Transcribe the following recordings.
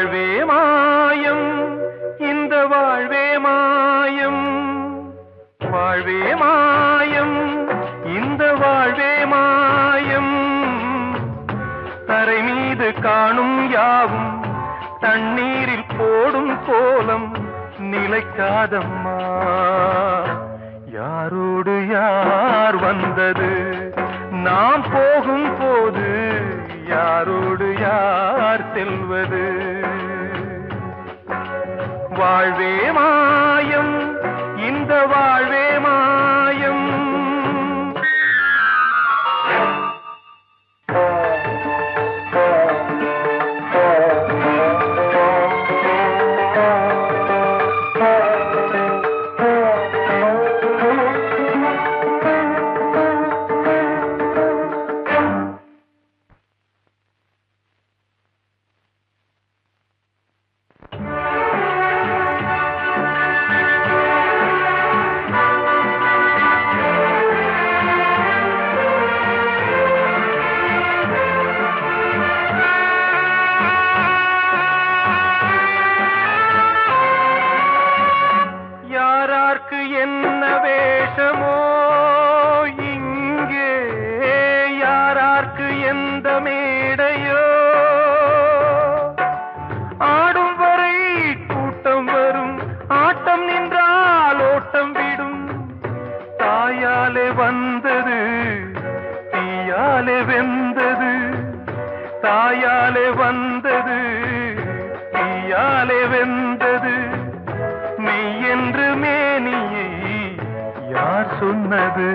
வாழ்வே மாயம் இந்த வாழ்வே மாயம் வாழ்வே மாயம் இந்த வாழ்வே மாயம் தரை மீது காணும் யாவும் தண்ணீரில் போடும் கோலம் நிலைக்காதம்மா யாரோடு யார் வந்தது நாம் போகும் போது யாரோடு யார் செல்வது வாழ்வே மாயம் இந்த வாழ்வே மாயம் என்ன வேஷமோ இங்கே யாரார்க்கு எந்த மேடையோ ஆடும் வரை கூட்டம் வரும் ஆட்டம் நின்றால் ஓட்டம் விடும் தாயாலே வந்தது தீயாலே வெந்தது தாயாலே வந்தது தீயாலே வெந்தது மெய் என்று மேனியை யார் சொன்னது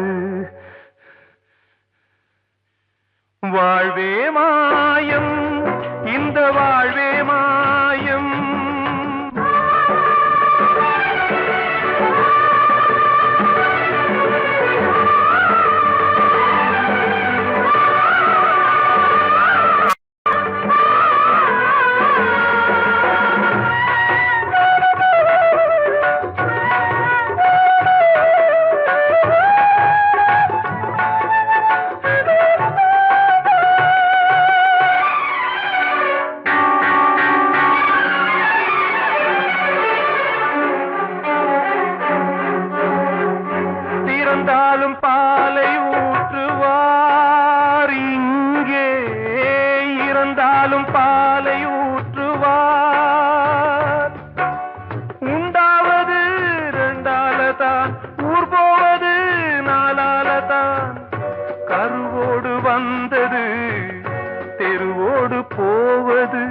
வாழ்வே மாயம் இந்த வாழ்வே மாயம் இறந்தாலும் பாலை ஊற்றுவார் இங்கே இறந்தாலும் பாலை ஊற்றுவார் உண்டாவது ரெண்டாலதான் ஊர் போவது நாலாலதான் கருவோடு வந்தது தெருவோடு போவது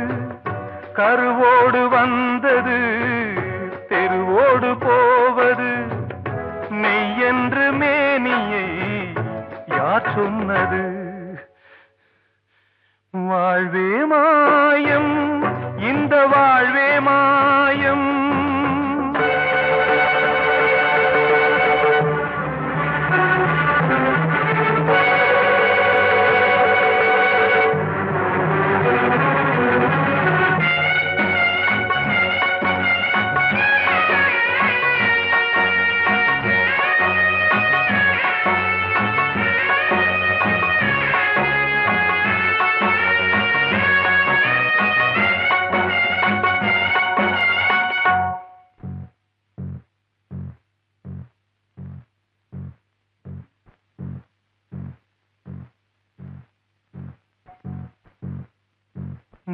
கருவோடு வந்தது தெருவோடு போவது மெய் என்று மேனியை யார் சொன்னது வாழ்வே மாயம் இந்த வாழ்வே மாயம்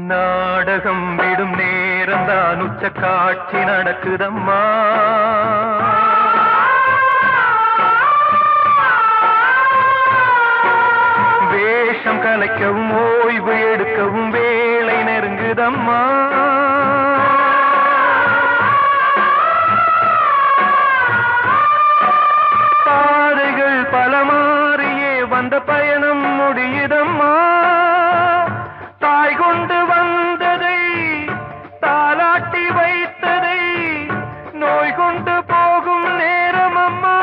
நாடகம் விடும் நேரம்தான் உச்ச காட்சி நடக்குதம்மா வேஷம் கலைக்கவும் ஓய்வு எடுக்கவும் வேளை நெருங்குதம்மா பாதைகள் பல மாறியே வந்த பயணம் முடியுதம்மா தாய் கொண்டு வந்ததை தாலாட்டி வைத்ததை நோய் கொண்டு போகும் நேரம் அம்மா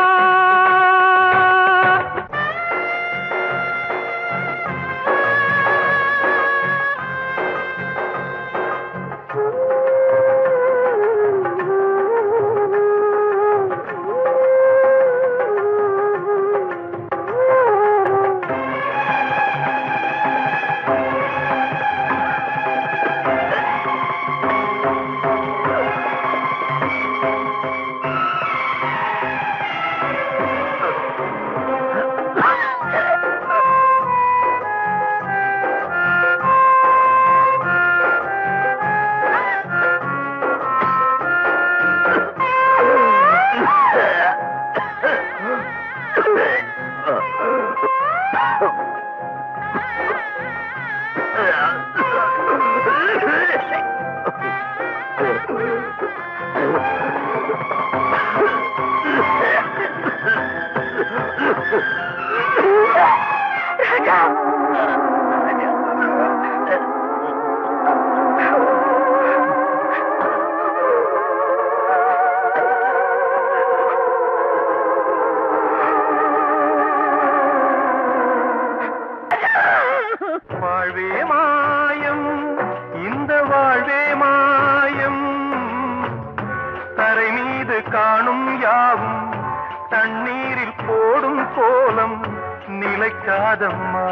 வைக்காதம்மா.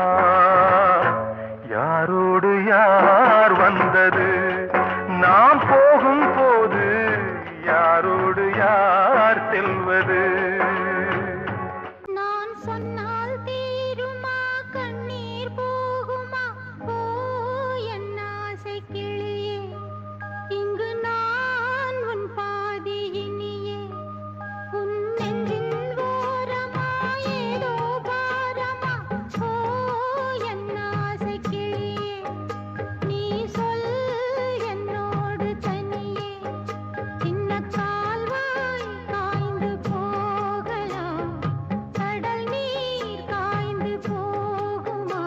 யாரோடு யார் வந்தது நாம் போகும் போது, யாரோடு யார் செல்வது? நான் சொன்னால் தீருமா கண்ணீர் போகுமா? ஓ என் ஆசை கிளியே, இங்கு நான் உன் பாதி இனியே. உன் நெஞ்சின் ஓரமா ஏதோ பாரமா? ஓ என் ஆசை கிளியே, நீ சொல் என்னோடு தனியே. சின்ன கால்வாய் காய்ந்து போகலாம், கடல் நீர் காய்ந்து போகுமா?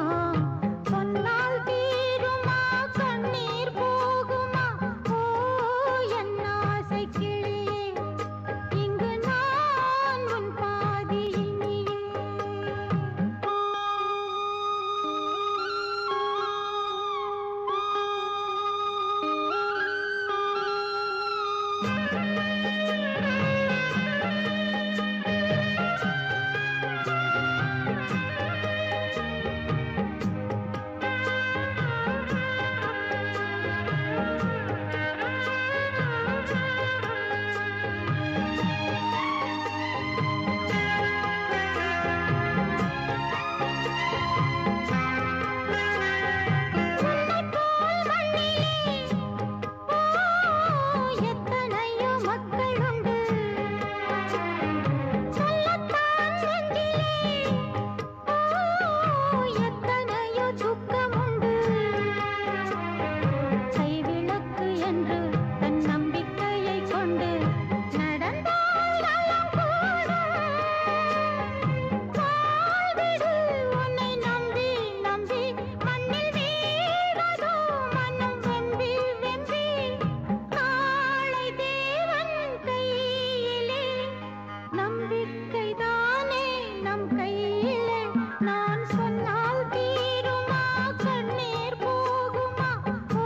சொன்னால் தீருமா கண்ணீர் போகுமா? ஓ என் ஆசை கிளியே, இங்கு நான் உன் பாதி இனியே. எத்தனையோ மக்களுண்டு சொல்லத்தான் நெஞ்சிலே, எத்தனையோ துக்கமுண்டு. கைவிளக்கு என்று தன் நம்பிக்கையை கொண்டு நடந்தால் நலம் கூடும். வாழ்விடு உன்னை நம்பி நம்பி மண்ணில் வீழ்வதோ மனம் வெம்பி வெம்பி. நாளை தேவன் கையிலே, நம்பிக்கைதானே நம் கையிலே. நான் சொன்னால் தீருமா கண்ணீர் போகுமா? ஓ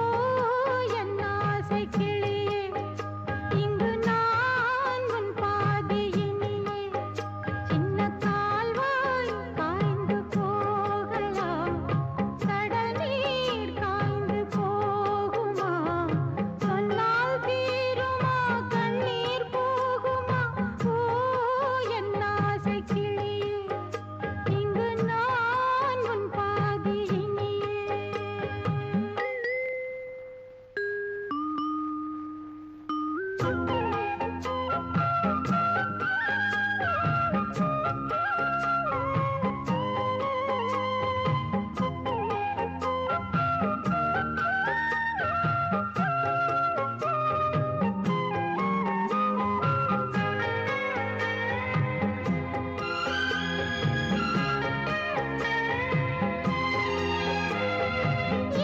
என் ஆசை கிளியே, இங்கு நான் உன் பாதி இனியே. சின்ன கால்வாய் காய்ந்து போகலாம், கடல் நீர் காய்ந்து போகுமா? சொன்னால் தீருமா கண்ணீர் போகுமா? ஓ என் ஆசை கிளியே, இங்கு நான் உன் பாதி இனியே.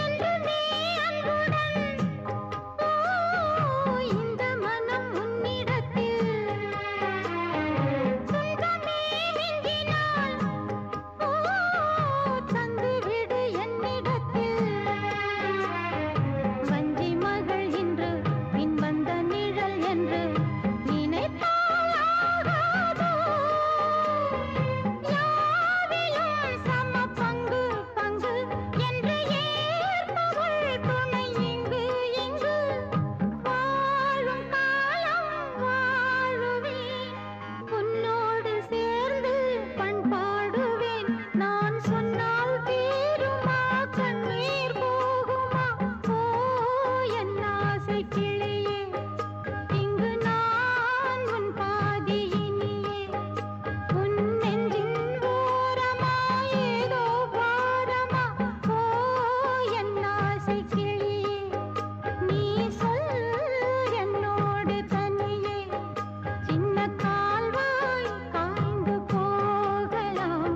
என்றுமே அன்புடன் இந்த மனம் உன்னிடத்தில், சொந்தமே மிஞ்சினால் தந்துவிடு என்னிடத்தில். வஞ்சி மகள் இன்று பின் வந்த நிழல் என்று நினைத்தால் ஆகாதோ? யாவிலும் சம பங்கு பங்கு என்று ஏற்பவள் துணை இங்கு இங்கு. வாழும் காலம் வாழுவேன், உன்னோடு சேர்ந்து பண்பாடுவேன். நான் சொன்னால் தீருமா கண்ணீர் போகுமா? ஓ என் ஆசை கிளியே, இங்கு நான் உன் பாதி இனியே. உன் நெஞ்சின் ஓரமா ஏதோ பாரமா? ஓ என் ஆசை கிளியே, நீ சொல் என்னோடு தனியே. சின்ன கால்வாய் காய்ந்து போகலாம்,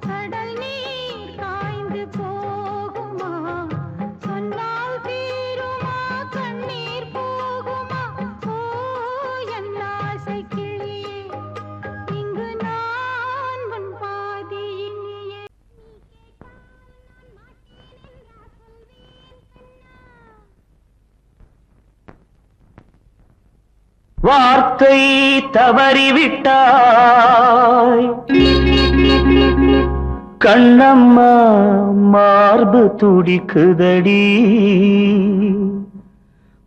கடல் நீர் காய்ந்து போகுமா? சொன்னால் தீருமா கண்ணீர் போகுமா? ஓ என் ஆசை கிளியே, இங்கு நான் உன் பாதி இனியே. வார்த்தை தவறிவிட்டாய், கண்ணம்மா மார்பு துடிக்குதடி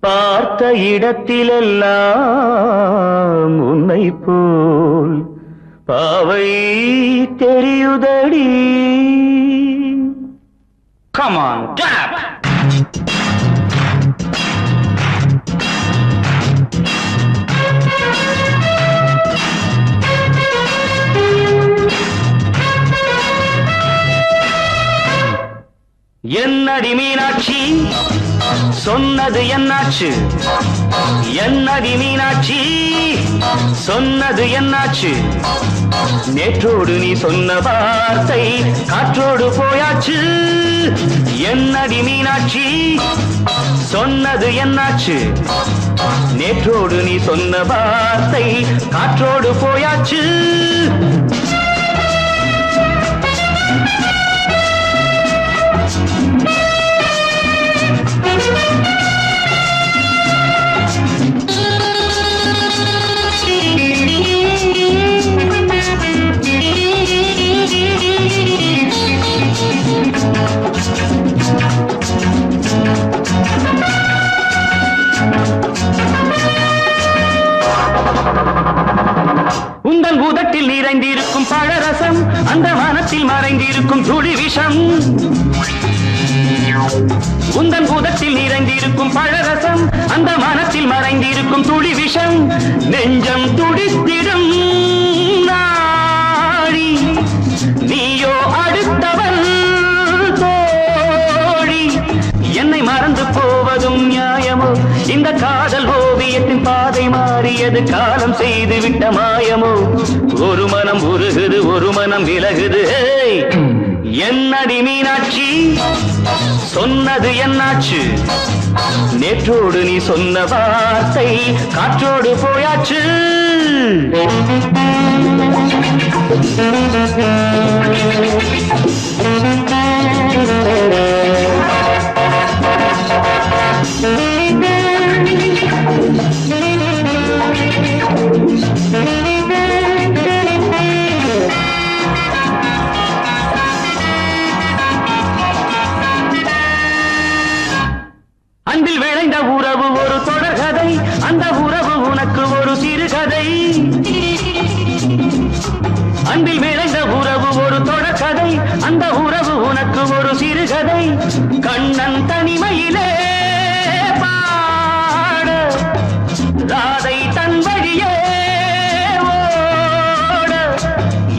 பார்த்த இடத்திலெல்லாம் உன்னை போல் பாவை தெரியுதடி. Come on, tap! என்னடி மீனாட்சி சொன்னது என்னாச்சு? என்னடி மீனாட்சி சொன்னது என்னாச்சு? நேற்றோடு நீ சொன்ன வார்த்தை காற்றோடு போயாச்சு. என்னடி மீனாட்சி சொன்னது என்னாச்சு? நேற்றோடு நீ சொன்ன வார்த்தை காற்றோடு போயாச்சு. உந்தன் உதட்டில் நிறைந்திருக்கும் பழரசம் அந்த மனத்தில் மறைந்திருக்கும் துளி விஷம். உந்தன் உதட்டில் நிறைந்திருக்கும் பழரசம் அந்த மனத்தில் மறைந்திருக்கும் துளி விஷம். நெஞ்சம் துடித்திடும் நாடி நீயோ அடுத்தவன் தோழி. என்னை மறந்து போவதும் நியாயமோ? இந்த காதல் ஓவியத்தின் பாதை மாறியது காலம் செய்து விட்ட மாயமோ? ஒரு மனம் உருகுது ஒரு மனம் விலகுது. என்னடி மீனாட்சி சொன்னது என்னாச்சு? நேற்றோடு நீ சொன்ன வார்த்தை காற்றோடு போயாச்சு. அன்பில் விளைந்த உறவு ஒரு தொடர்கதை, அந்த உறவு உனக்கு ஒரு சிறுகதை. அன்பில் விளைந்த உறவு ஒரு தொடர்கதை, அந்த உறவு உனக்கு ஒரு சிறுகதை. கண்ணன் தனிமையிலே பாட ராதை தன் வழியே ஓட.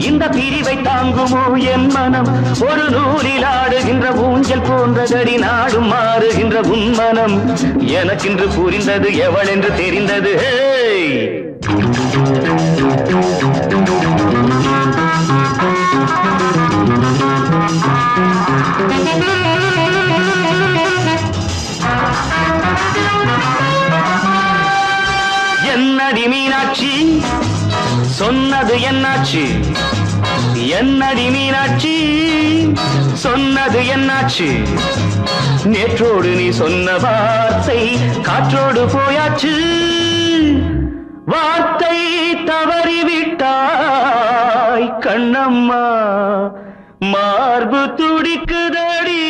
இந்த பிரிவை தாங்குமோ என் மனம்? ஒரு நூலில் ஆடுகின்ற ஊஞ்சல் போன்றதடி நாடும் மாறுகின்ற உன்மனம். எனக்கென்று புரிந்தது எவள் என்று தெரிந்தது. என்னடி மீனாட்சி சொன்னது என்னாச்சு? என்னடி மீனாட்சி சொன்னது என்னாச்சு? நேற்றோடு நீ சொன்ன வார்த்தை காற்றோடு போயாச்சு. வார்த்தை தவறிவிட்டாய் கண்ணம்மா மார்பு துடிக்குதடி.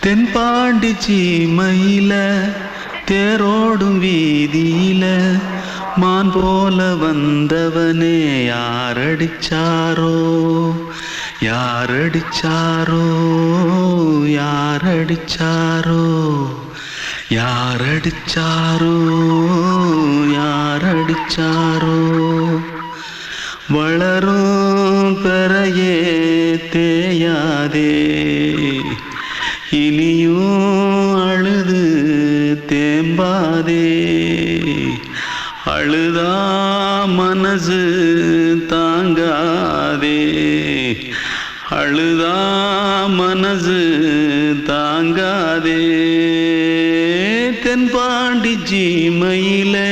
தென்பாண்டி சீமையில தேரோடும் வீதியில மான் போல வந்தவனே யாரடிச்சாரோ யாரடிச்சாரோ யாரடிச்சாரோ யாரடிச்சாரோ யாரடிச்சாரோ. வளரும் பெறையே தேயாதே இனியும் அழுது தேம்பாதே. அழுதா மனசு தாங்காதே அழுதா மனசு தாங்காதே. தென்பாண்டி சீமையிலே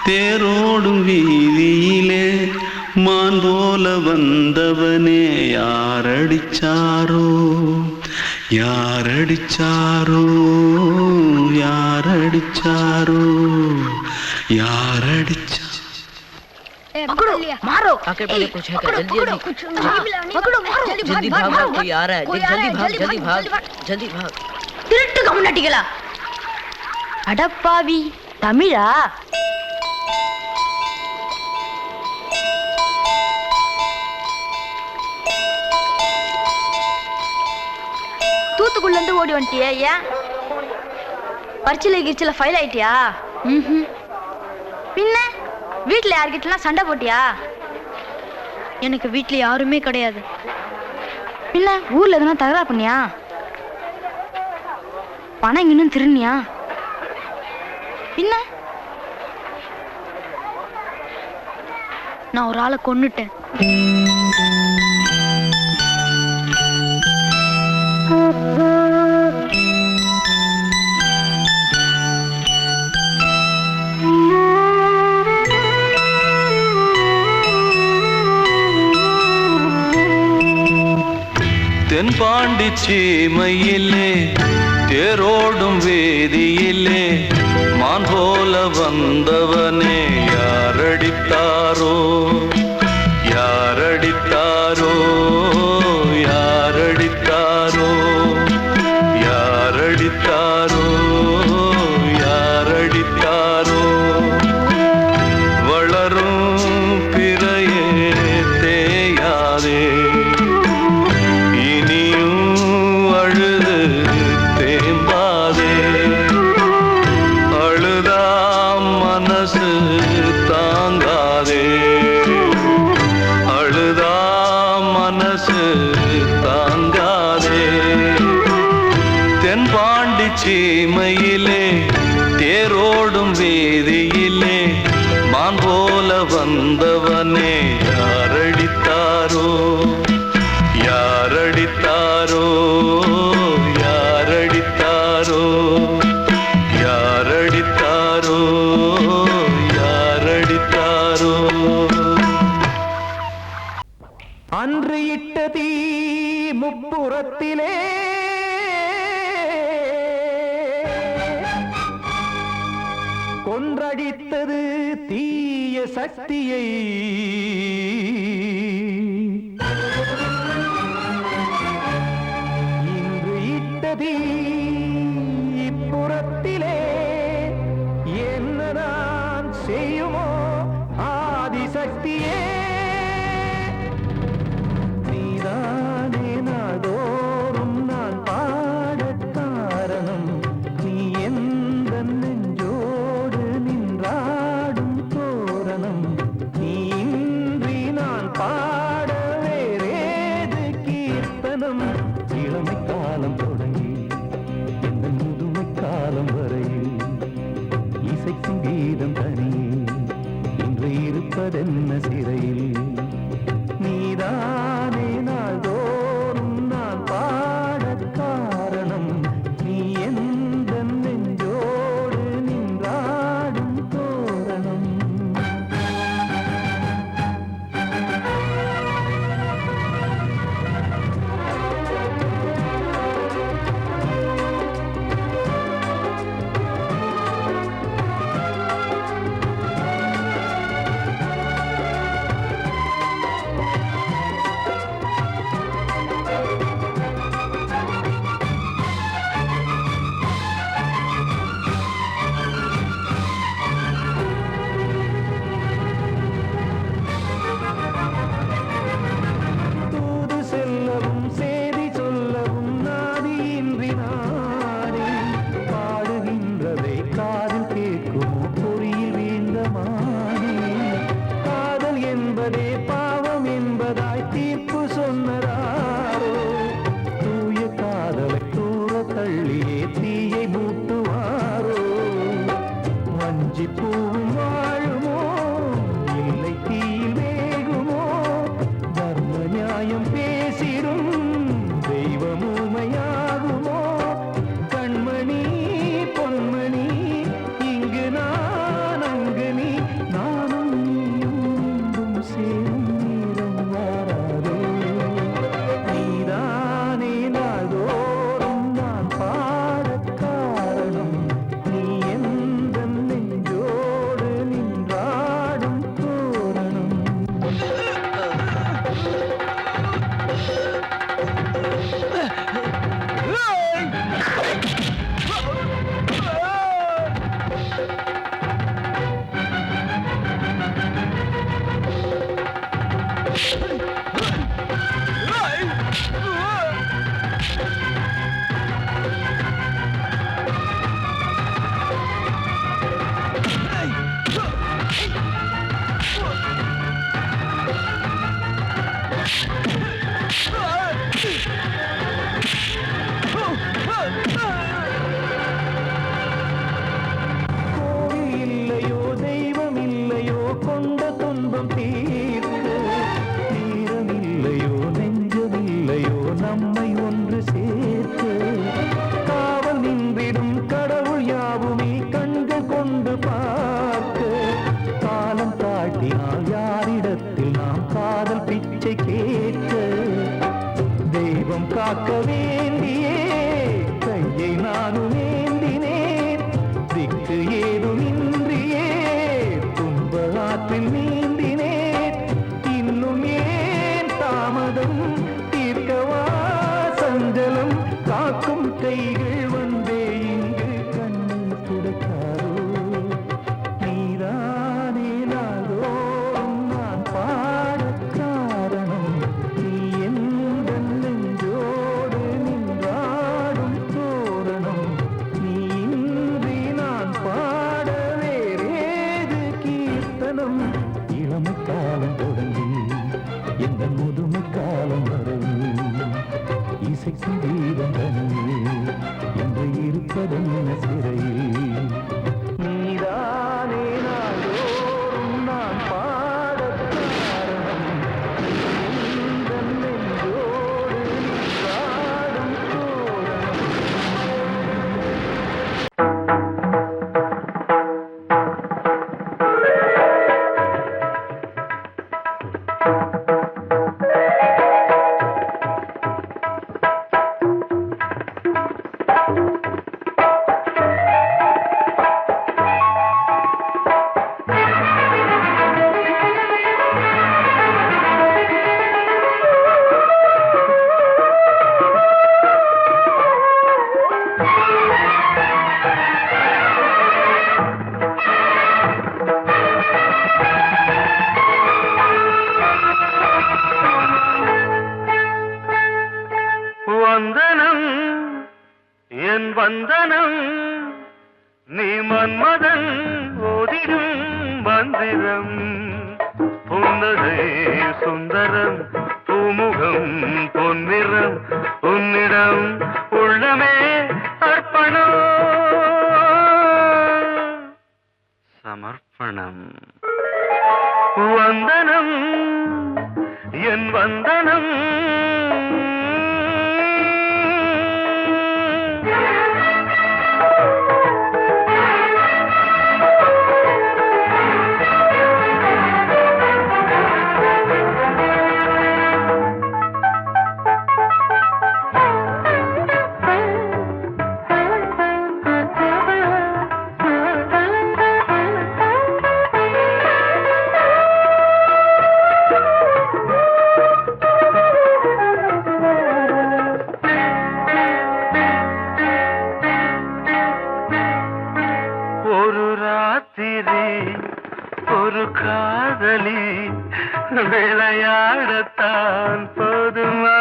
தேரோடும் வீதியிலே மான் போல வந்தவனே யாரடிச்சாரோ யாரடிச்சாரோ யாரடிச்சாரோ யாரடிச்சா पकड़ो मारो आके पहले कुछ है क्या जल्दी जल्दी पकड़ो मारो जल्दी भाग भाग कोई आ रहा है जल्दी भाग जल्दी भाग திருட்டு கம்முனாட்டிகளா அடப்பாவி தமிழா தூத்துக்குள்ள இருந்து ஓடி வந்துட்டியா ஏன் பரிச்சையில கிரிச்சில ஃபைல் ஆயிட்டியா பின்ன வீட்டுல யார்கிட்டலாம் சண்டை போட்டியா எனக்கு வீட்டுல யாருமே கிடையாது பின்ன ஊர்ல எதுனா தகராறு பண்ணியா பணம் இன்னும் திருநியா பின்ன நான் ஒரு ஆளை கொன்னுட்டேன் தென்பாண்டி சீமையிலே தேரோடும் வேதியிலே மான் போல வந்தவனே யாரடித்தாரோ யாரடித்தாரோ யாரடித்தாரோ யாரடித்தாரோ யாரடித்தாரோ வளரும் பிறையே தேயாதே சீமையிலே தேரோடும் வேதியிலே மான் போல வந்தவனே யாரடித்தாரோ யாரடித்தாரோ யாரடித்தாரோ யாரடித்தாரோ யாரடித்தாரோ அன்று இட்ட தீ முப்புறத்திலே கொன்றடித்தது தீய சக்தியை இன்று இட்டதி இப்புறத்திலே என்னதான் செய்யுமோ ஆதிசக்தியே நீதானே நாள்தோறும் நான் பாடக் காரணம் நீ எந்த நெஞ்சோடு நின்றாடும் தோரணம் நீ இன்றி நான் பாட வேறேது கீர்த்தனம் இளமை காலம் தொடங்கி எந்த முதுமை காலம் வரையில் இசைக்கும் கீதம் தனியே இன்று இருப்பதென்ன சிறையில் நீதானே நாள்தோறும் நான் பாடக் காரணம் நீ எந்த நெஞ்சோடு நின்றாடும் தோரணம் அதனால் யாரிடத்தில் நாம் காதல் பிச்சை கேட்க தெய்வம் காக்க வேண்டியே கையை நானும் ஏந்தினேன் திக்கு ஏதுமின்றியே துன்ப ஆற்றில் நீந்தினேன் இன்னும் ஏன் தாமதம் தீர்க்கவா சஞ்சலம் காக்கும் கைகள் வந்தே இங்கு கண்ணை துடைக்காரோ நீதானே நாளோறும் நான் பாட காரணம் நீ எந்த நெஞ்சோடு நின்றாடும் தோரணம் நீ இன்றி நான் பாட வேறேது கீர்த்தனம் இளமை காலம் தொடங்கி எந்த முதுமை காலம் வரையில் இசைக்கும் தீபம் தனியே என்று இருப்பதென்ன சிறையில் நீதானே நாளோறும் நான் பாடக் காரணம் இந்த நெஞ்சோடு நின்றாடும் தோரணம் வந்தனம் என் வந்தனம் நீ மன்மதன் ஓதிடும் மந்திரம் புன்னகை சுந்தரம் பூமுகம் பொன்னிறம் உன்னிடம் உள்ளமே அர்ப்பணம் சமர்ப்பணம் வந்தனம் என் வந்தனம் ஒரு ராத்திரி ஒரு காதலி விளையாடத்தான் போதுமா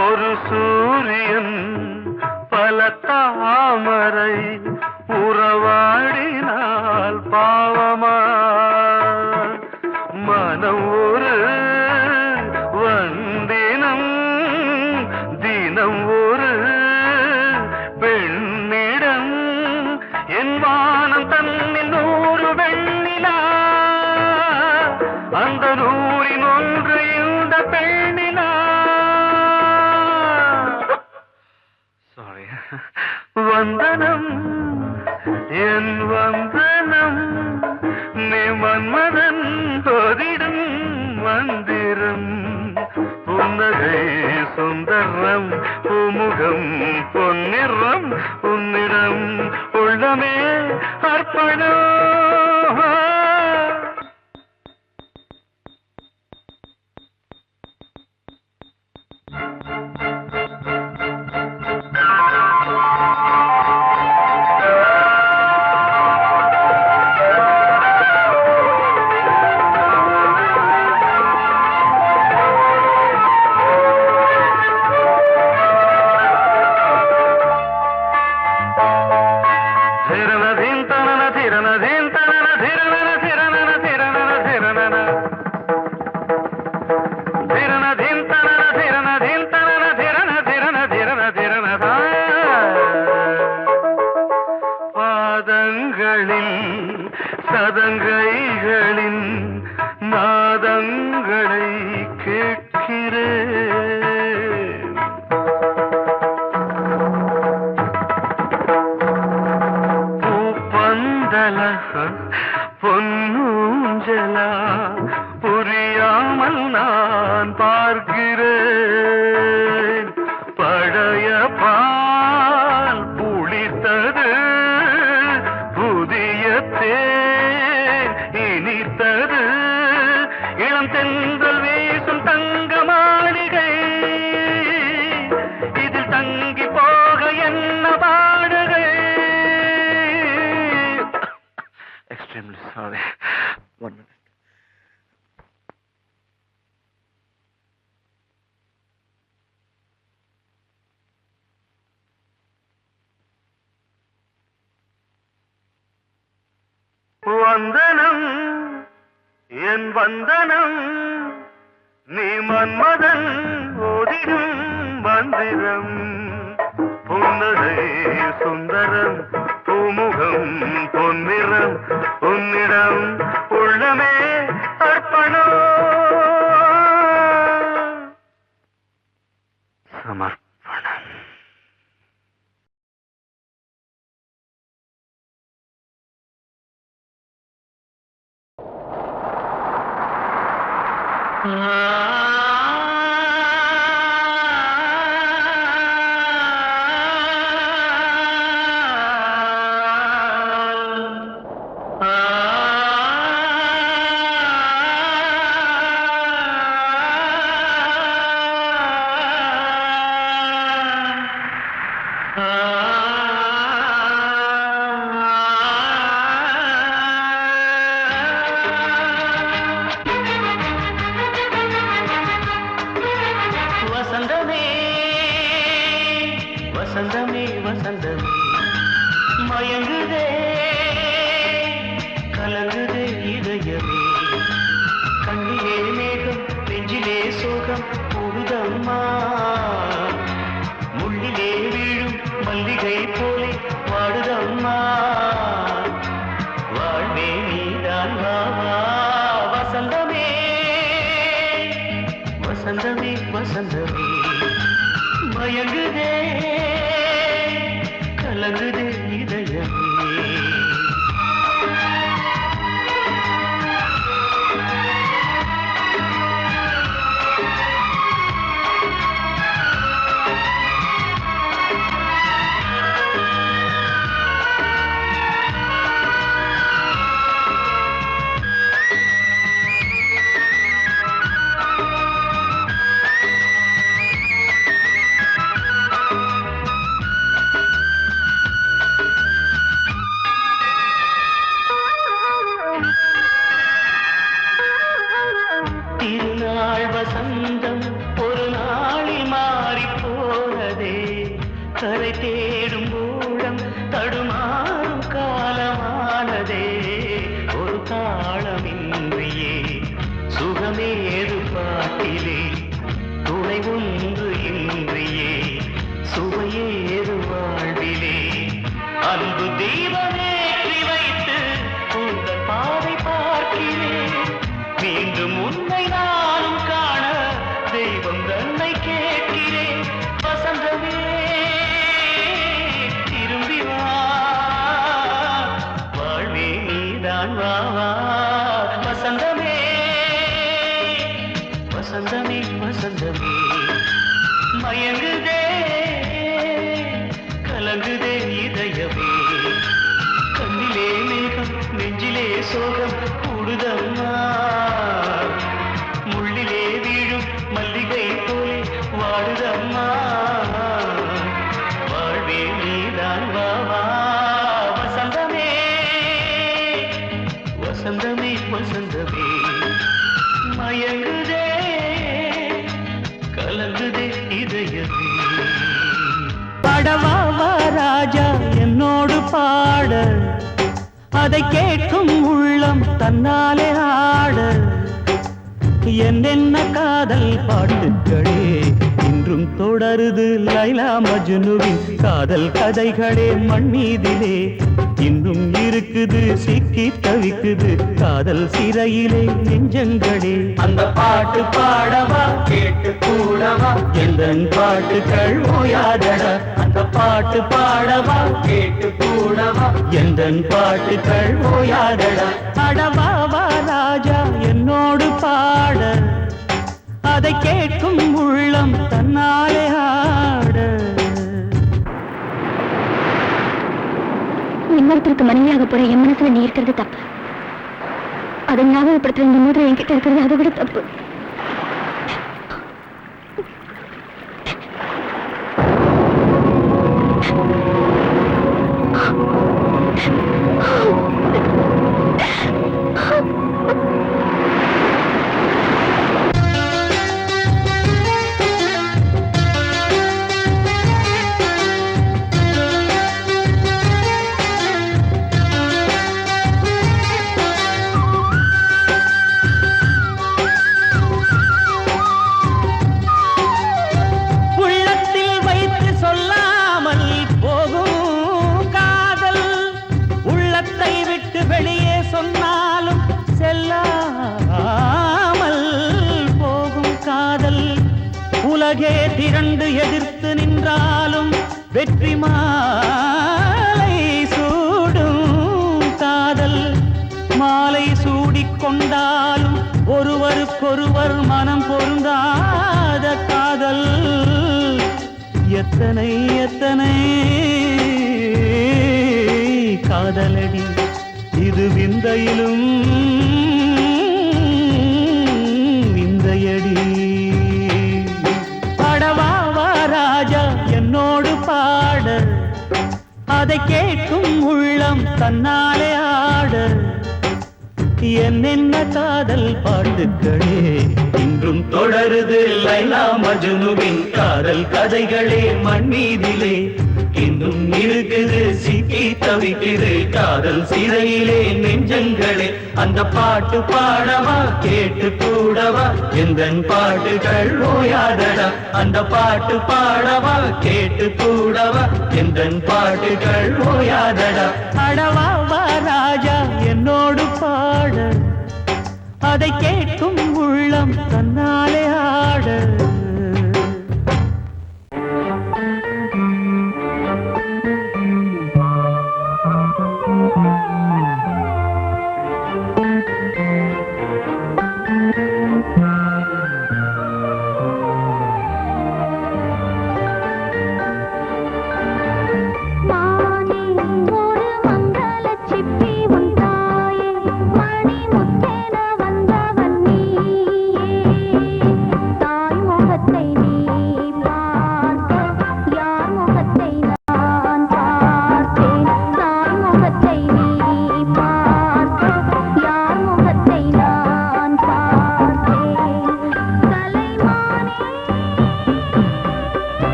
ஒரு சூரியன் பல தாமரை உறவாடினால் பாவமா மனம் ஒரு வந்தினம் தினம் ஒரு பெண்ணிடம் என் வானம் தன்னில் 100 வெண்ணிலா அந்த 100ன் ஒன்று இந்த பெண்ணிலா சாரி வந்தனம் என் வந்தனம் நீ மன்மதன் ஓதிடும் மந்திரம் புன்னகை சுந்தரம் பூமுகம் பொன்னிறம் உன்னிடம் உள்ளமே அர்ப்பணம் சதங்கைகளின் நாதங்களை கேட்கிறேன் extremely sorry. 1 minute. வந்தனம் என் வந்தனம் நீ மன்மதன் ஓதிடும் மந்திரம் புன்னகை சுந்தரம் பூமுகம் பொன்னிறம் உன்னிடம் உள்ளமே அர்ப்பணம் சமர்ப்பணம். வசந்தமே வசந்தமே வசந்தமே மயங்குதே கலங்குதே இதயமே கண்ணிலே மேகம் நெஞ்சிலே சோகம் கூடுதம்மா முள்ளிலே வீழும் மல்லிகை போலே வாடுதம்மா வாழ்வே நீதான் வாவா வசந்தமே வசந்தமே வசந்தமே மயங்குதே கலங்குதே இதயமே திருநாள் வசந்தம் ஒரு நாளில் மாறி போனதே கரை தேடும் ஊழம் தடுமாறும் காலமானதே ஒரு தாளமின்றியே சுகமேது பாட்டிலே துணை ஒன்று இன்றியே சுவையேது வாழ்விலே அன்பு தீபமேற்றி வைத்து உங்கள் பாதை பார்க்கிறேன் மீண்டும் உன்னை நானும் காண தெய்வம் தன்னை கேட்கிறேன் வசந்தமே திரும்பி வா வாழ்வே நீதான் வா வசந்தமே வசந்தமே வசந்தமே மயங்குதே கலங்குதே இதயமே கண்ணிலே மேகம் நெஞ்சிலே சோகம் கூடுதம்மா முள்ளிலே வீழும் மல்லிகை போலே வாடுதம்மா வாழ்வே நீதான் வா வசந்தமே வசந்தமே வசந்தமே மயங்குதே கலங்குதே இதயமே படவா ராஜா என்னோடு பாட அதை கேட்கும் உள்ளம் தன்னாலே ஆட என்னென்ன காதல் பாட்டுகளே இன்றும் தொடருது லைலா மஜ்னுவின் காதல் கதைகளே மண் மீதிலே இன்னும் இருக்குது சிக்கி தவிக்குது காதல் சிறையிலே நெஞ்சங்களே அந்த பாட்டு பாடவா கேட்டு கூடவா எந்தன் பாட்டுகள் ஓயாதடா அந்த பாட்டு பாடவா கேட்டு கூடவா எந்தன் பாட்டுகள் ஓயாதடா அடவாவா ராஜா என்னோடு பாட அதை கேட்கும் உள்ளம் தன்னாலே ஆட இன்னொருத்தருக்கு மனைவியாக போற என் மனசுல நீ இருக்கிறது தப்பு அதை ஞாபகப்படுத்துற இந்த மூதிரை என்கிட்ட இருக்கிறது அதை விட தப்பு எதிர்த்து நின்றாலும் வெற்றி மாலை சூடும் காதல் மாலை சூடிக்கொண்டாலும் ஒருவருக்கொருவர் மனம் பொருந்தாத காதல் எத்தனை எத்தனை காதலடி இது விந்தையிலும் விந்தையடி பாடவா ராஜா என்னோடு பாட அதை கேட்கும் உள்ளம் தன்னாலே ஆட என்னென்ன காதல் பாட்டுக்களே இன்றும் தொடருது லைலா மஜ்னுவின் காதல் கதைகளே மண் மீதிலே இன்னும் இருக்குது சிக்கி தவிக்குது காதல் சிறையிலே நெஞ்சங்களே அந்த பாட்டு பாடவா கேட்டு கூடவா எந்தன் பாட்டுகள் ஓயாதடா அந்த பாட்டு பாடவா கேட்டு கூடவா எந்தன் பாட்டுகள் ஓயாதடா அடவா வா ராஜா என்னோடு பாட அதை கேட்கும் உள்ளம் தன்னாலே ஆட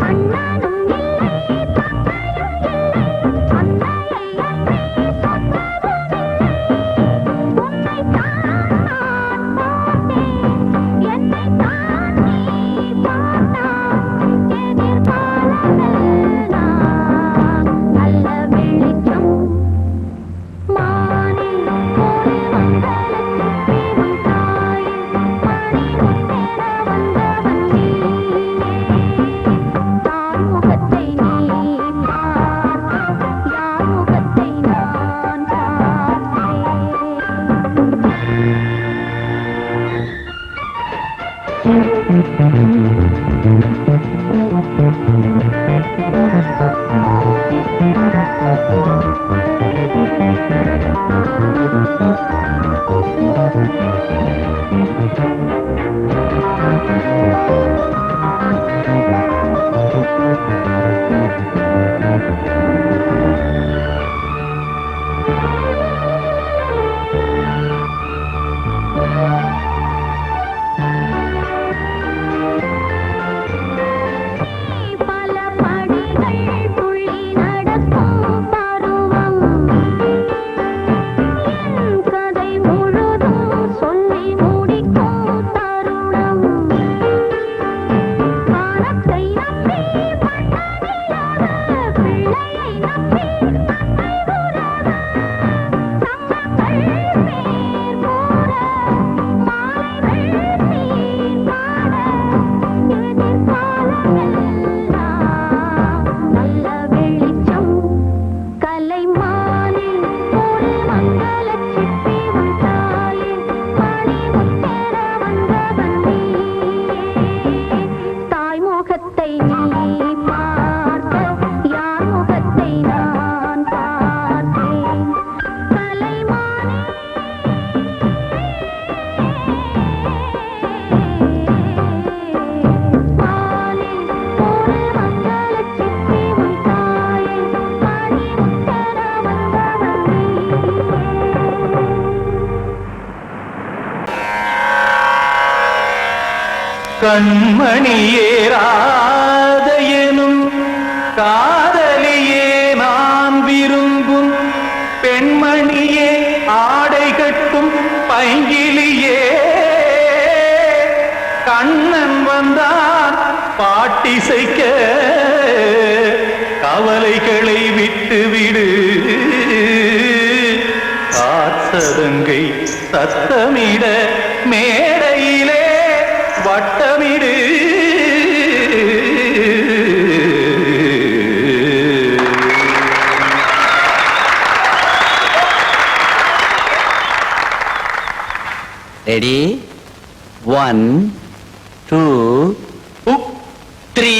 அண்ணனும் இல்லை தந்தையும் இல்லை அன்னையை அன்றே கண்மணியேராத எனும் காதலியே நான் விரும்பும் பெண்மணியே ஆடை கட்டும் பைங்கிலியே கண்ணன் வந்தான் பாட்டிசைக்க கவலைகளை விட்டுவிடு காசதங்கை சத்தமிட மேடையிலே வட்டமிடு ரெடி 1 2 3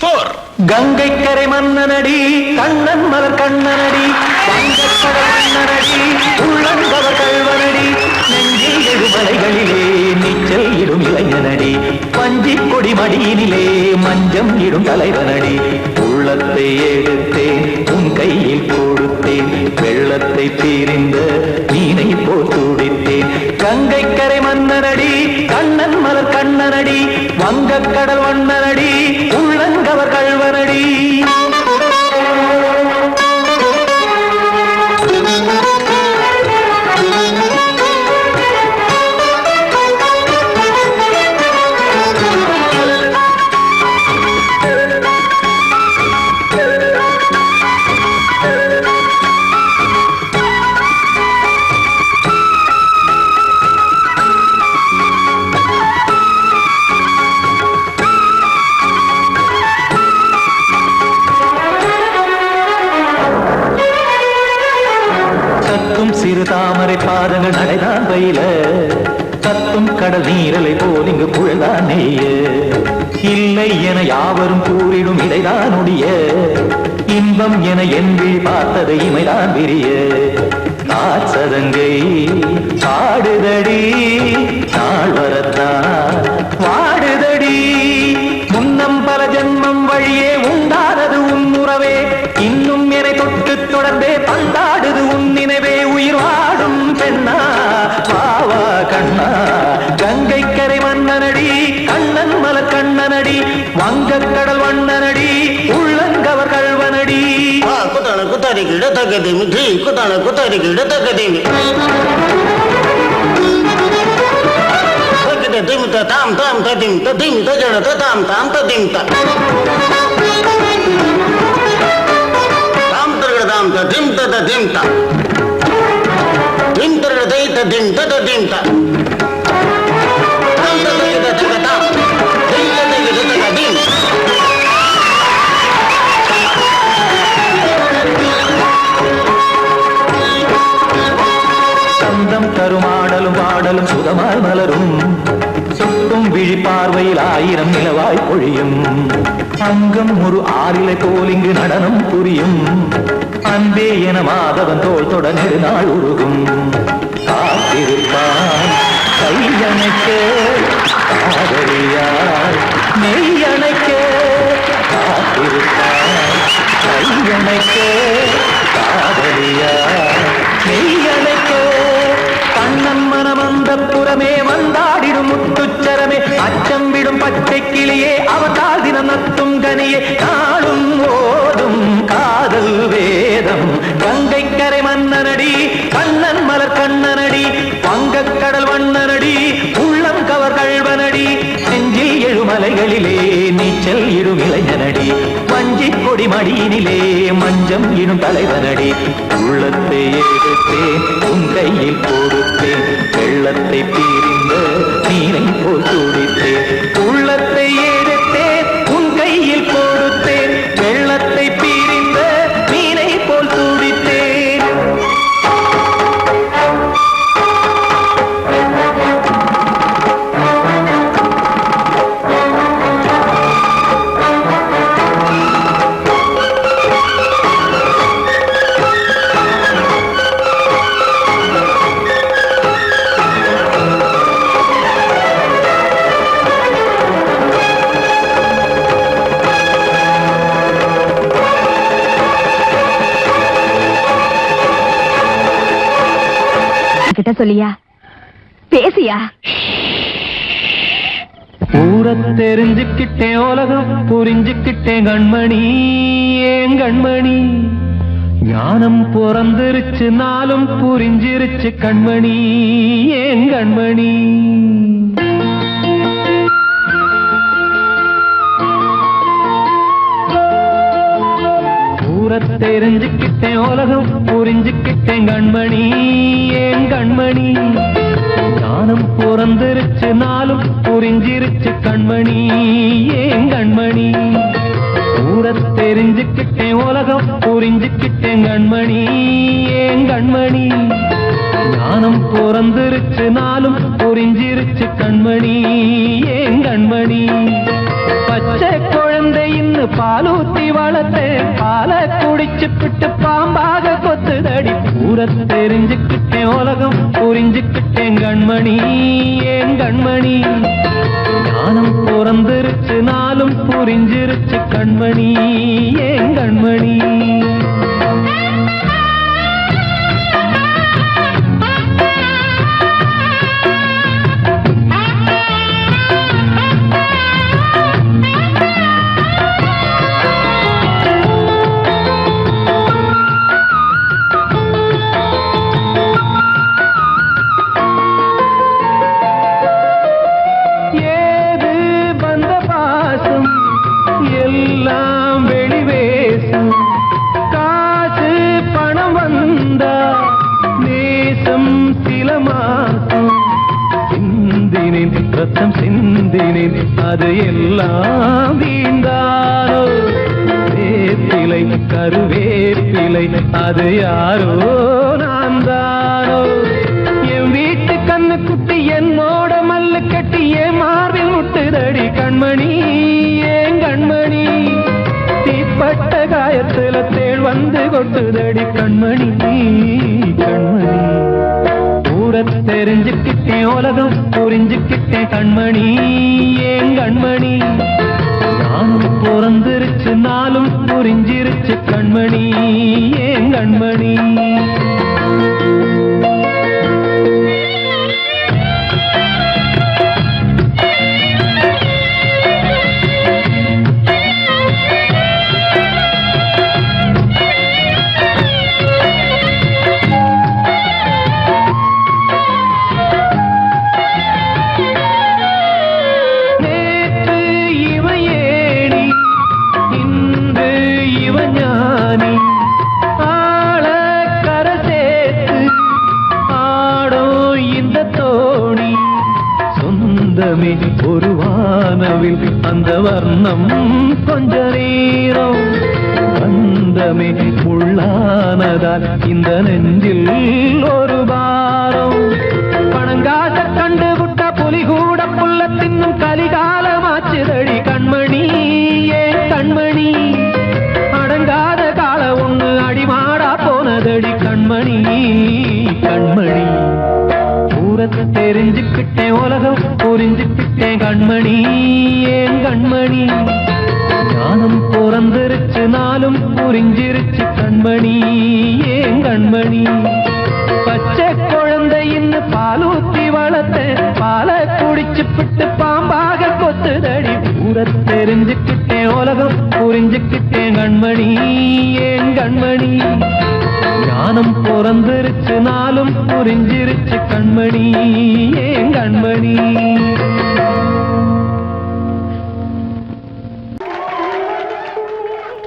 4 கங்கை கரை மன்னனடி கண்ணன் மலர் கண்ணனடி வங்கக்கடல் மன்னனடி உள்ளங்கவர் கல்வனடி நெஞ்சில் எழுமலைகளிலே நீச்சல் இடும் இளைஞனடி பஞ்சி கொடி மடியினிலே மஞ்சம் இடும் தலைவனடி உள்ளத்தை எடுத்தேன் உன் கையில் கொடுத்தேன் வெள்ளத்தை தீரிந்த மீனை போல் துடித்தேன் கங்கை கரை மன்னனடி கண்ணன் மலர் கண்ணனடி வங்கக்கடல் வண்ணனடி உள்ளங்கவர் கல்வனடி சிறு தாமரை பாதங்கள் நடைதான் பயில கத்தும் கடல் நீரலை போல் இங்கு புழதான் நெய்ய இல்லை என யாவரும் கூறிடும் இடைதான் உடைய இன்பம் என என்பி பார்த்தது இமைதான் விரிய காசதங்கை பாடுதடி நாள் வரத்தான் வாடுதடி முன்னம் பல ஜென்மம் வழியே உண்டானது உன் உறவே இன்னும் என்னை தொட்டு தொடர்ந்தே பந்தாடுது உன் நினைவே உயிர் வாடும் பெண்ணா வாவா கண்ணா கங்கை கரை மன்னனடி கண்ணன் மலர் கண்ணனடி வங்கக்கடல் வண்ணனடி உள்ளங்கவர் கல்வனடி குத்தான குத்தாரி கிட தக்கதேமி ட்ரீ குத்தான குத்தாரி கிட தக்கதேமி திமித்த தாம் தாம் ததிம் ததிம் தஜட தாம் தாம் ததிம் தாம் தரகட தாம் ததிம் ததிம் தாம் திம் தரகட தை ததிம் ததிம் தாம் தாம் ததிம் ததிம் தாம் திம் ததிம் ததிம் சந்தம் தருமாடலும் பாடலும் சுகமாய் மலரும் சுட்டும் விழி பார்வையில் ஆயிரம் நிலவாய் பொழியும் அங்கம் ஒரு ஆறிலை போல் இங்கு நடனம் புரியும் அன்பே என மாதவன் தோல் தொட நெடுநாள் உருகும் காத்திருப்பான் கையணைக்க காதலியார் மெய்யணைக்க காத்திருப்பான் கையணைக்க காதலியார் மெய்யணைக்க கண்ணன் மனமந்த புறமே வந்தாடிடும் முத்துச்சரமே அச்சம் விடும் பச்சை கிளியே அவதால் தினம் நத்தும் கனியே நாளும் ஓடும் காதல் வேதம் கங்கை கரை மன்னனடி கண்ணன் மலர் கண்ணனடி வங்கக்கடல் வண்ணனடி உள்ளம் கவர் கல்வனடி நெஞ்சில் எழுமலைகளிலே நீச்சல் இடும் இளைஞனடி வஞ்சி கொடி மடியினிலே மஞ்சம் இடும் தலைவனடி உள்ளத்தை எடுத்தேன் உன் கையில் கொடுத்தேன் வெள்ளத்தை தீரிந்த மீனை போல் துடித்தேன் உள்ளத்தை எடுத்தேன் உன் கையில் கொடுத்தேன் வெள்ளத்தை பீரிந்த மீனை போல் துடித்தேன் கிட்ட சொல்லியா பேசியா ஊரை தெரிஞ்சுக்கிட்டேன் உலகம் புரிஞ்சுக்கிட்டேன் கண்மணி ஏன் கண்மணி ஞானம் பிறந்திருச்சு நாளும் புரிஞ்சிருச்சு கண்மணி ஏன் கண்மணி ஊரை தெரிஞ்சுக்கிட்டேன் உலகம் புரிஞ்சுக்கிட்டேன் கண்மணி ஏன் கண்மணி ஞானம் பிறந்திருச்சு நாளும் புரிஞ்சிருச்சு கண்மணி ஏன் கண்மணி ஊரை தெரிஞ்சுக்கிட்டேன் உலகம் புரிஞ்சுக்கிட்டேன் கண்மணி ஏன் கண்மணி ஞானம் பிறந்திருச்சு நாளும் புரிஞ்சிருச்சு கண்மணி ஏன் கண்மணி பச்சை குழந்தை இன்னும் பாலூத்தி வளர்த்தேன் பாலை குடிச்சு பிட்டு பாம்பாக கொத்துதடி ஊரை தெரிஞ்சுக்கிட்டேன் உலகம் புரிஞ்சுக்கிட்டேன் கண்மணி ஏன் கண்மணி ஞானம் பிறந்திருச்சு நாளும் புரிஞ்சிருச்சு கண்மணி ஏன் கண்மணி ரத்தம் சிந்தினேன் அது எல்லாம் வீண்டாரோ வேப்பிலை கருவேப்பிலை அது யாரோ நான் தானோ என் வீட்டு கண்ணு குட்டி என்னோட மல்லு கட்டி என் மார்பில் முட்டுதடி கண்மணி ஏன் கண்மணி தீப்பட்ட காயத்துல தேள் வந்து கொட்டுதடி கண்மணி கண்மணி ஊரை தெரிஞ்சுக்கிட்டேன் உலகம் புரிஞ்சுக்கிட்டேன் கண்மணி ஏன் கண்மணி ஞானம் பிறந்திருச்சு நாளும் புரிஞ்சிருச்சு கண்மணி ஏன் கண்மணி ஒரு வானவில் அந்த வர்ணம் கொஞ்ச நேரம் வந்தமே உள்ளானதால் இந்த நெஞ்சில் ஒரு பாரம் பணங்காச கண்டு விட்ட புலி கூட புல்ல தின்னும் கலிகாலமாச்சுதடி கண்மணி ஏன் கண்மணி அடங்காத கால ஒண்ணு அடிமாடா போனதடி கண்மணி கண்மணி தெரிஞ்சுக்கிட்டேன் உலகம் புரிஞ்சுக்கிட்டேன் கண்மணி ஏன் கண்மணி ஞானம் பிறந்திருச்சு நாளும் புரிஞ்சிருச்சு கண்மணி ஏன் கண்மணி பச்சை குழந்தை இன்னும் பாலூத்தி வளர்த்தேன் பாலை குடிச்சு பிட்டு பாம்பாக கொத்துதடி ஊரை தெரிஞ்சுக்கிட்டேன் உலகம் புரிஞ்சுக்கிட்டேன் கண்மணி ஏன் கண்மணி ஞானம் பிறந்திருச்சு நாளும் புரிஞ்சிருச்சு கண்மணி ஏன் கண்மணி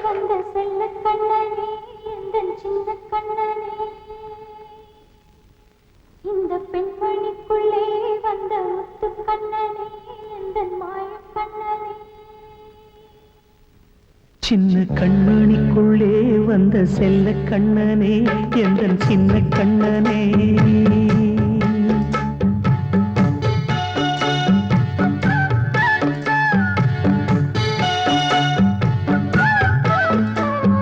வந்த செல்ல கண்ணனே எந்தன் சின்ன கண்ணனே இந்த பெண்மணிக்குள்ளே வந்த முத்து கண்ணனே எந்தன் மாய கண்ணனே சின்ன கண்மணிக்குள்ளே வந்த செல்ல கண்ணனே எந்தன் சின்ன கண்ணனே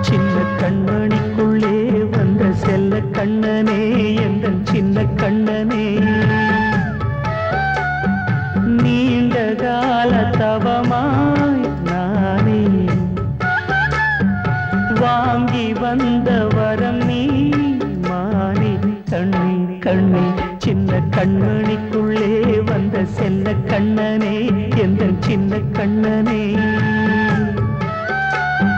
சின்ன கண்மணிக்குள்ளே வந்த செல்ல கண்ணனே எந்தன் சின்ன கண்ணனே நீண்ட கால தவமாய் நானே வாங்கி வந்த வரம் நீ மாறி கண்ணி கண்ணி சின்ன சின்ன கண்மணிக்குள்ளே வந்த செல்ல கண்ணனே எந்த சின்ன கண்ணனே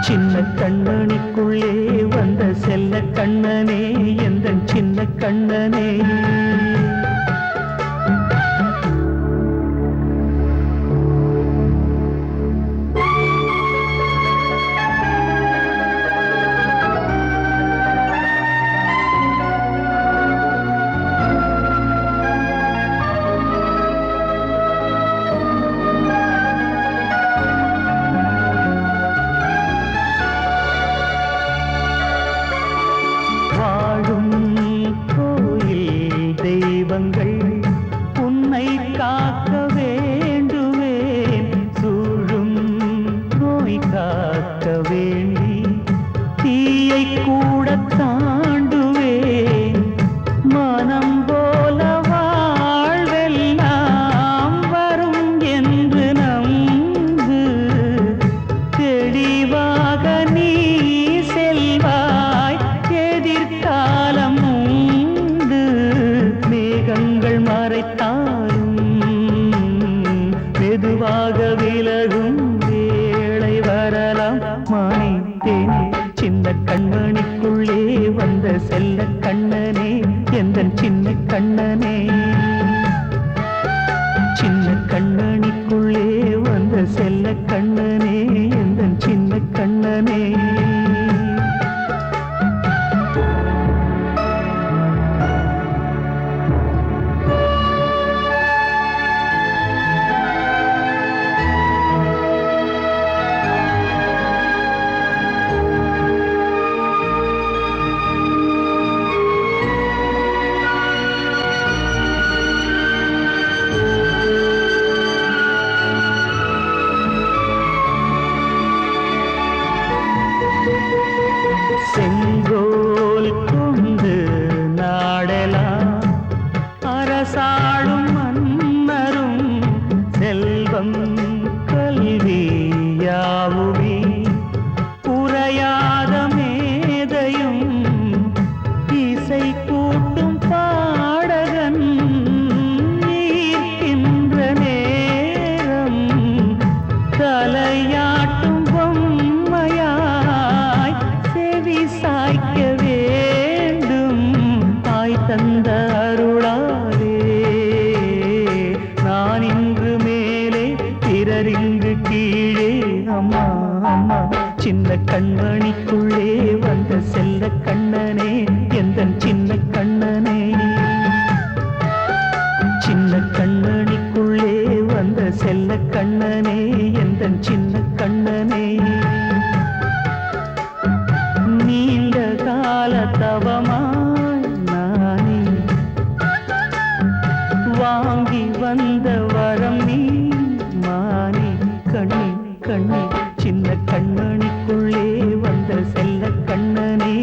சின்ன கண்மணிக்குள்ளே வந்த செல்ல கண்ணனே எந்த சின்ன கண்ணனே உன்னை காக்க வேண்டுவேன் சூழும் நோய் காக்க வேண்டி தீயை கூட தாண்டுவேன் மனம் போல வாழ்வெல்லாம் வரும் என்று நம்பு தெளிவாக நீ செல்வாய் எதிர்காலம் மேகங்கள் மறைத்தாலும் மெதுவாக விலகும் வேளை வரலாம் மானித்தேனே சின்ன கண்மணிக்குள்ளே வந்த செல்ல கண்ணனே எந்த சின்ன கண்ணனே சின்ன கண்மணிக்குள்ளே வந்த செல்ல கண்ணனே எந்த சின்ன கண்ணனே செங்கோல் கொண்டு நாடலாம் அரசாளும் மன்னரும் செல்வம் கல்வியாவுமே உரையாத மேதையும் இசை கூட்டும் பாடகன் ஈர்க்கின்ற நேரம் தலையாட்டும் பொம்மையாய் செவி சாய்க்க வேண்டும் தாய் தந்த அருளாலே நான் இன்று மேலே பிறரிங்கு கீழே அம்மா அம்மா சின்ன கண்மணிக்குள்ளே வந்த செல்ல கண்ணனே எந்த சின்ன கண்ணனே சின்ன கண்மணிக்குள்ளே வந்த செல்ல கண்ணனே எந்த சின்ன கண்ணனே நீண்ட கால தவமாய் நானே வாங்கி வந்த வரம் நீ மானே கண்ணே கண்ணே சின்ன கண்மணிக்குள்ளே வந்த செல்ல கண்ணனே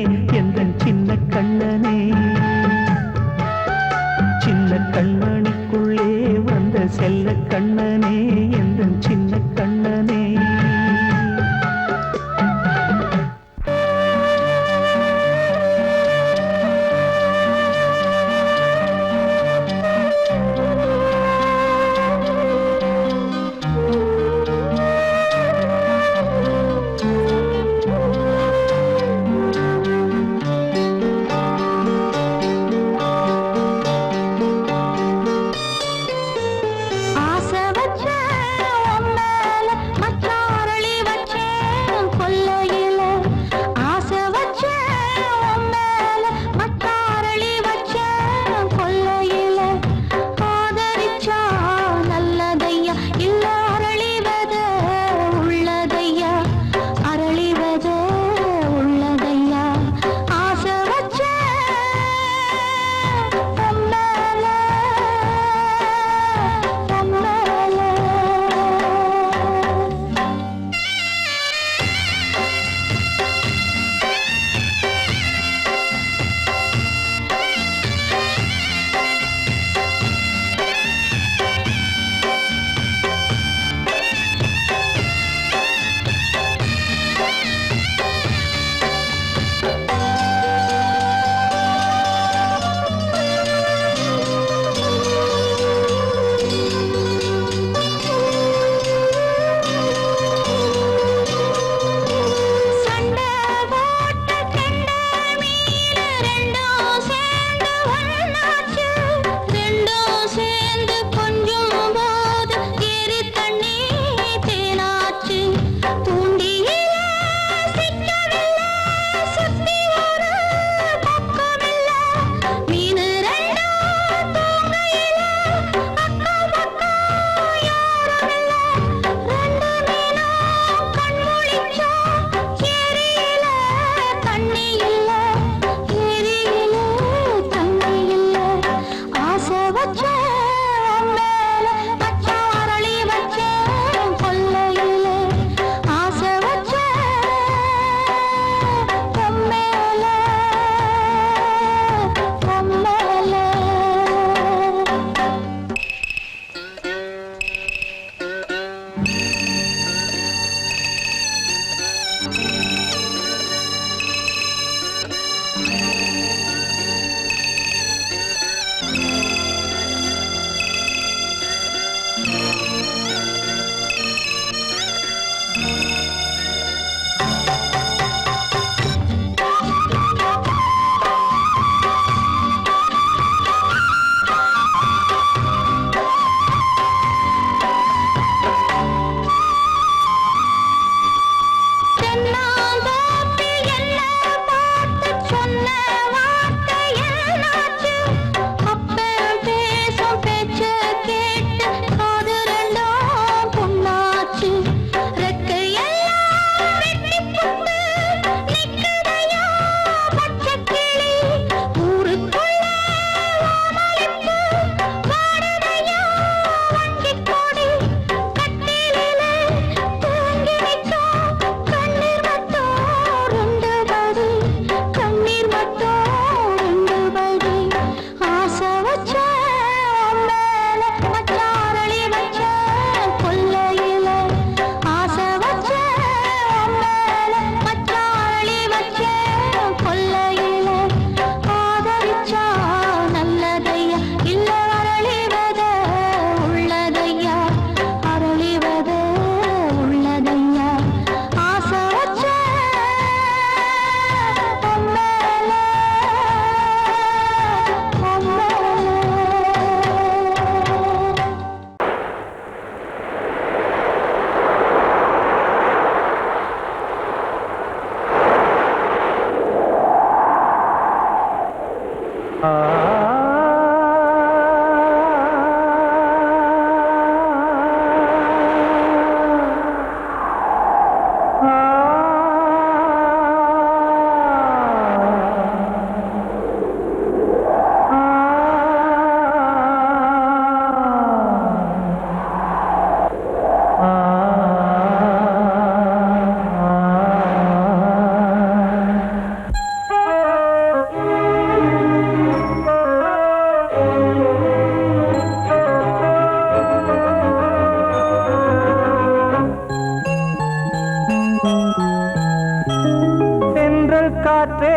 காற்றே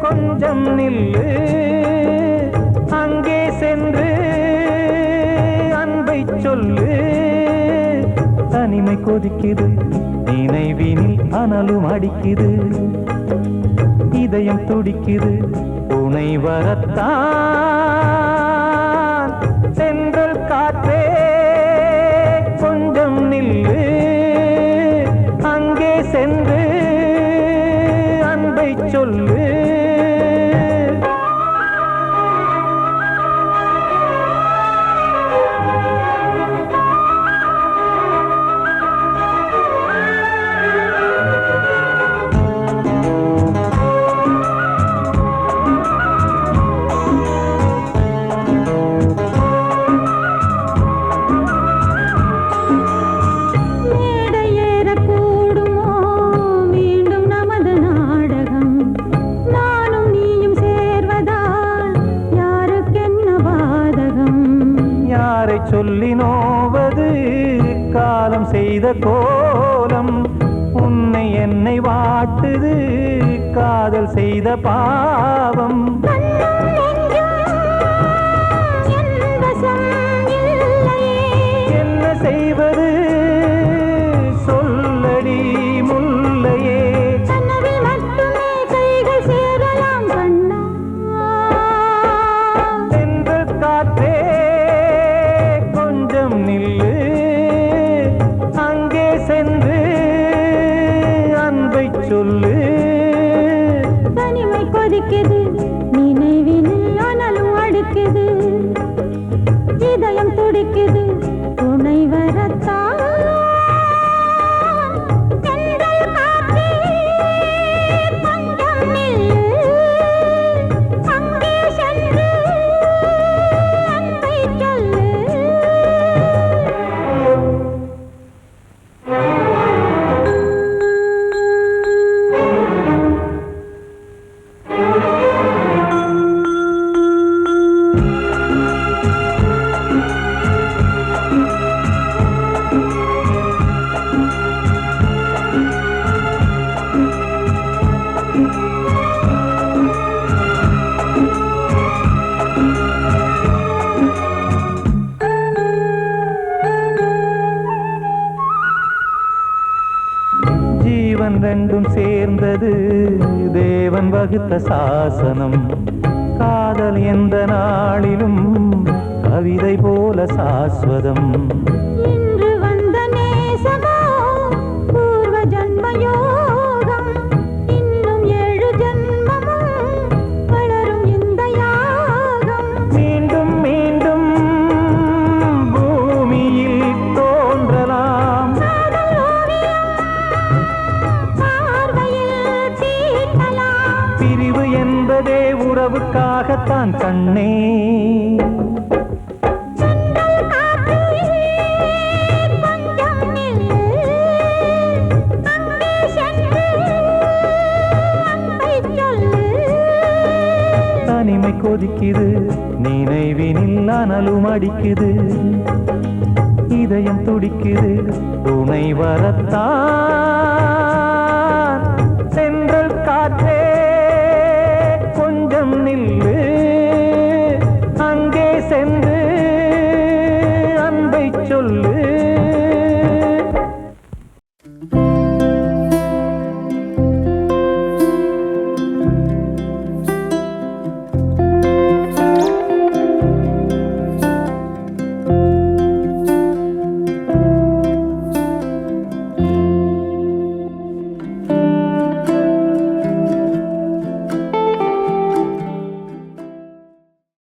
கொஞ்சம் நில்லு, அங்கே சென்று அன்பை சொல்லு. தனிமை கொதிக்குது, நினைவினில் அனலும் அடிக்குது, இதயம் துடிக்குது, துணை வரத்தான். சென்றல் காற்றே கொஞ்சம் நில்லு, அங்கே சென்று அன்பை சொல்லு. சொல்லி நோவது காலம் செய்த கோலம், உன்னை என்னை வாட்டுது காதல் செய்த பாவம். என்ன செய்வது சொல்லடி முல்லையே, சென்று காற்றே நில்லு, அங்கே சென்று அன்பை சொல்லு. தனிமை கொதிக்குது, நினைவினில் அனலும் அடிக்குது, இதயம் துடிக்குது, துணை வரத்தான். ஜீவன் ரெண்டும் சேர்ந்தது தேவன் வகுத்த சாசனம், காதல் எந்த நாளிலும் கவிதை போல சாஸ்வதம். இன்று வந்த நேசமோ பூர்வ ஜன்மயோகம், இன்னும் 7 ஜன்மமும் வளரும் இந்த யாகம். மீண்டும் மீண்டும் பூமியில் தோன்றலாம், பிரிவு என்பதே உறவுக்காகத்தான் கண்ணே. தனிமை கொதிக்குது, நினைவினில் அனலும் அடிக்குது, இதயம் துடிக்குது, துணை வரத்தான்.